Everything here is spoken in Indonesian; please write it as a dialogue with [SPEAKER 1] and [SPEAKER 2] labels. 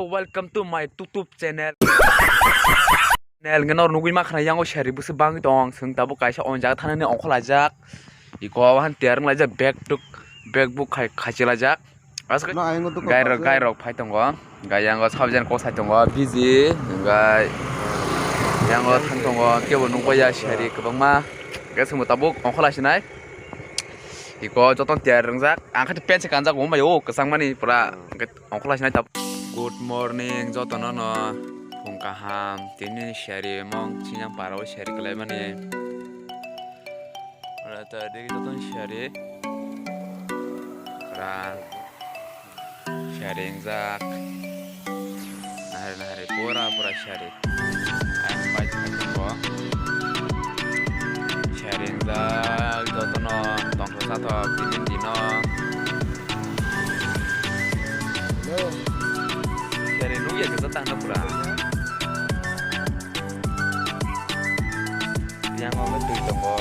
[SPEAKER 1] Hello, welcome to my YouTube channel. Channel ngenor nugui makhana yango shari busu bang dong sung tabo kaisa onjak thanani ongkholajak iko han tiarung lajak bag book khachilajak aska gairok phai tongo gayango sabjan ko sai tongo busy gai yango thang tongo kebo nungboya shari kwbangma gasung tabo ongkholasinai iko joton tiarung jak angkha pense kanjak omayo kesangmani pura ongkholasinai tab. Good morning jotono no kaham tini share mong sinyang parau share kelai mani ora tadi kita tuh share ran sharing zak nahari pura share ayam baik ko sharing zak jotono tong satu tinin dino share nu ya kita tanda pura yang ngomong tuh toko